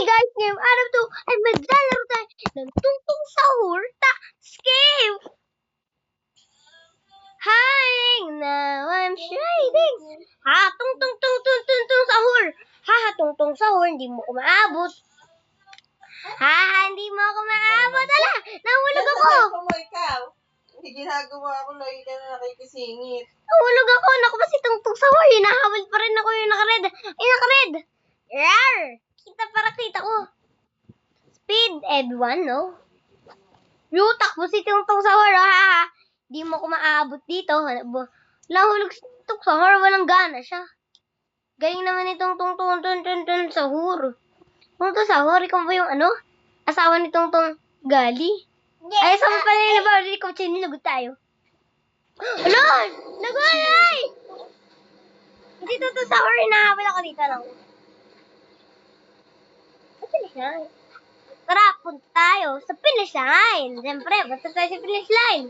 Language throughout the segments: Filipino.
guys, ngayong araw to ay maglalaro tayo ng tungtong sahur skip! Hi! Now I'm shading! Ha, tungtong sahur! Ha, tungtong sahur, hindi mo ko maabot. Ha, hindi mo ako maabot. Ala, nahulog ako! Ikaw. Hindi ginagawa ko, lagi ka na nakikisingit. Nahulog ako, naku ba si tungtong sahur? Hinahawal pa rin ako yung nakared. Ay, nakared! Rar! Kita ko. Speed, everyone, no? Yutak mo si tungtong sahur, ha? Di mo ko maabot dito. Lahulog si tungtong sahur, walang gana siya. Galing naman itong tungtong sahur. Tungtong sahur, ikaw ba yung asawa ni tungtong gali? Ay, saan pala yung nabawali ko? Sinilagot tayo. Alon! Nagulay! Hindi tungtong sahur, hinahabol ako dito lang. Finish line. Tara, punta tayo sa finish line. Siyempre, basta tayo sa finish line.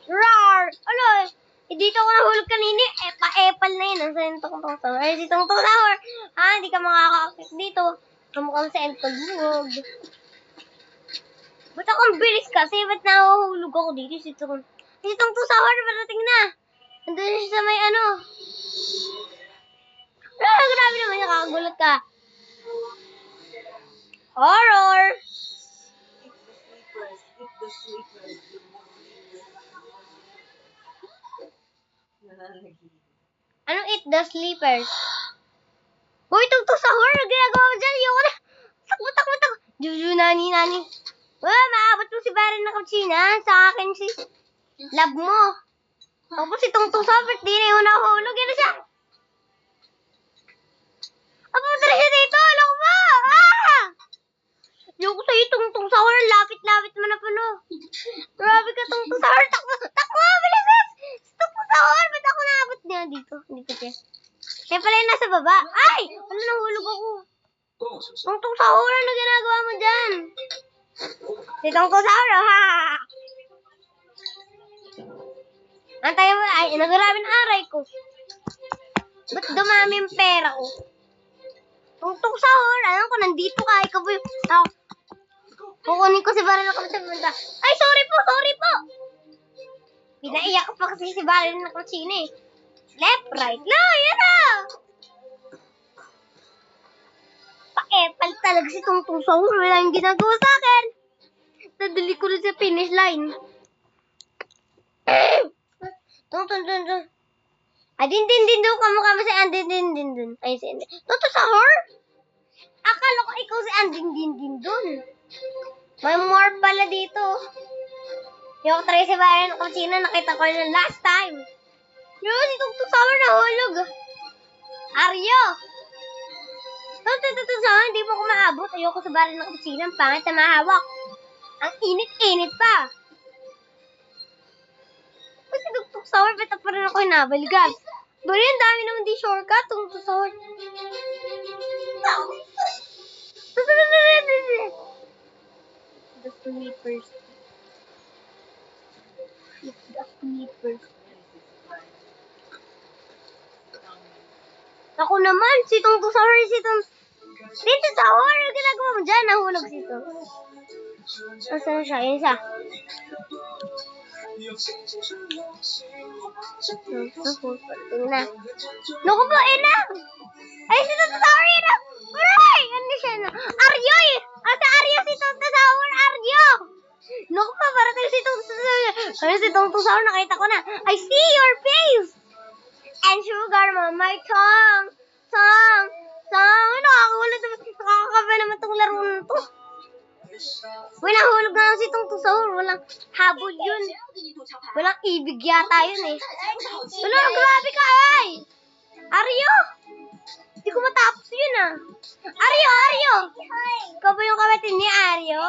Roar! Ano? Dito ako nahulog kanini. Epa-epal na yun. Nasa yung tungtong sahur. Ay, si tungtong sahur. Hindi ka makakakit dito. Kamukhang sa entog mo. Ba't akong bilis kasi? Ba't nahuhulog ako dito? Si tungtong sahur, parating na. Nandun siya sa may grabe naman, nakakagulat ka. Horror! Eat the sleepers. Anong eat the sleepers? Hoy, tungtong sahur! Ano ginagawa mo dyan? Ayoko na! Takbo! Juju, nani. Maabot mo si Baron na kutsina. Sa akin si love mo. Tapos si tungtong sahur, di na yung nahulog. Yan na siya! Pumunta na siya dito! Alam mo! Yung sa'yo, tungtong sahur, lapit-lapit mo na pala. Grabe ka, tungtong sahur. Takbo! Bilis! Tungtong sahur, ba't ako naabot niya dito? Dito siya. Kaya pala yung nasa baba. Ay! Ano, nahulog ako. Tungtong sahur, ano ginagawa mo dyan? Si tungtong sahur, ha? Antay mo, ay, nagarabi ng aray ko. Ba't dumami yung pera ko? Tungtong sahur, alam ko, nandito ka. Ikaw po yung... Kukunin ko si Baron na kapatid. Ay, sorry po! Pinaiyak ko pa kasi si Baron na kutsina eh. Left, right. No, yun na! Pa-epal talaga si tungtong sahur. Wala yung ginagawa sa akin. Nadali ko rin sa finish line. Tungtong. Din doon kamukha mo si Andin. Ay, si Andin. Tungtong sahur? Akala ko ikaw si Andin doon. May more pala dito. Yung try si Baron kung sino nakita ko yung last time. Yung si tungtong sahur nahulog. Aryo! Tungtong sahur, hindi mo ko maabot. Ayoko sa Baron ng kusina. Ang pangit na mahawak. Ang init pa. Kasi tungtong sahur, ba't pa rin ako hinabaligan? Bali, ang dami naman di shortcut. Tungtong sahur. The sleepers. Ako naman, si tungtong sahur, Tungtong sahur, ano ginagawa mo dyan? Nahulog si Tungtong. Asan siya? Yun siya. Tingnan. Naku po, inang! Ay, si Tungtong sahur, inang! Uray! Ano siya na? Aryo eh! Asa Aryo si Tungtong sahur? Aryo! Naku pa, parating si Tungtong sahur. Ano si Tungtong sahur? Nakita ko na. I see your face! And sugar, my tongue. Nakakagulat naman. Nakakakaba naman itong laro na to. Uy, nahulog na lang si Tungtong sahur. Walang habol yun. Walang ibig yata yun eh. Wala, grabe ka ay! Aryo! Hindi ko matapos yun ah. Aryo! Ikaw ba yung kapatid ni Aryo?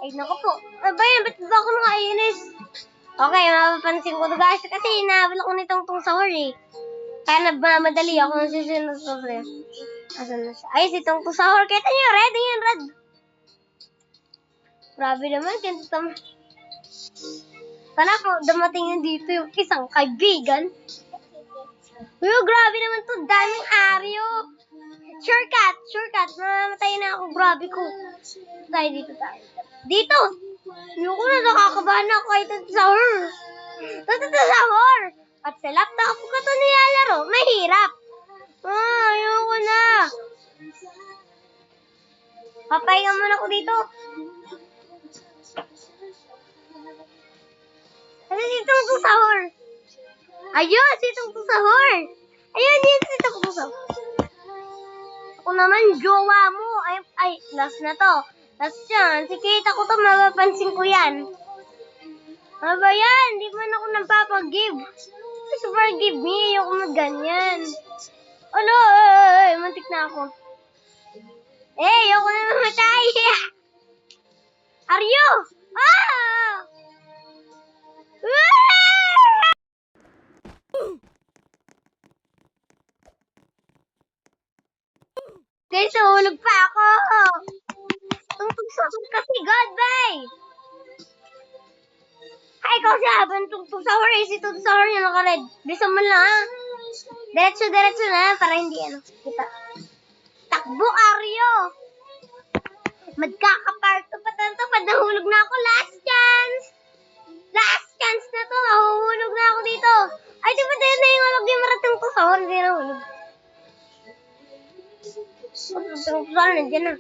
Ay, naku po. Ba't ba ako nakainis? Okay, mapapansin ko to guys. Kasi hinahabol ako ni Tungtong sahur eh. Kaya nagmamadali ako ng susunod sa friend. Asan na siya? Ay, si Tungtong sahur. Kita niyo, red. Grabe naman. Sana po dumating na dito yung isang kaibigan. Uy, grabe naman to. Daming Aryo. Shortcut. Mamamatay na ako. Grabe ko. Dito tayo. Dito! Ayoko na, nakakabahan ako kahit sa horror. Sa horror! At sa laptop ko ito nilalaro. Mahirap. Ayoko na. Papahinga muna ako dito. Kasi sitong to sa horror. Ayun, sitong to sa horror. Ayun, yun, sitong to sa horror. Ako naman, jowa mo. Ay, last na to. Last yan. Sikita ko to, mapapansin ko yan. Ano ba yan? Hindi man ako nagpapag-give. Please forgive me. Ayoko mag-ganyan. Ano? Mantik na ako. Ayoko na mamatay. Aryo! Ah! Guys, nahulog pa ako. Tungtong kasi, goodbye. Ay, ikaw siya. Tungtong sa horror. Si Tungtong sa horror yung naka-red. Bilisan mo lang, ha? Diretso na, para hindi, kita. Takbo, Aryo. Magkakaparto pa tanto. Pag nahulog na ako, last chance. Last chance na to. Mahuhulog na ako dito. Ay, di ba tayo na yung walog yung maratong to sa horror. Hindi na hulog. Sorry, nandiyan na.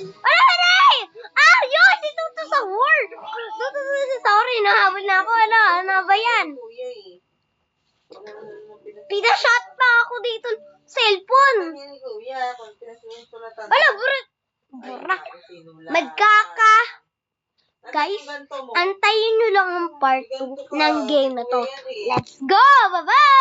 Wala na eh! Aryo! Si Tuto sa horror! Tuto sa horror. Nahabol na ako. Ano ba yan? Kuya eh. Pinashot pa ako dito. Cellphone. Sabi ni Kuya, kung pinasusulatan. Wala, burak. Magkaka. Guys, antayin nyo lang ang part 2 ng game na to. Let's go! Bye-bye!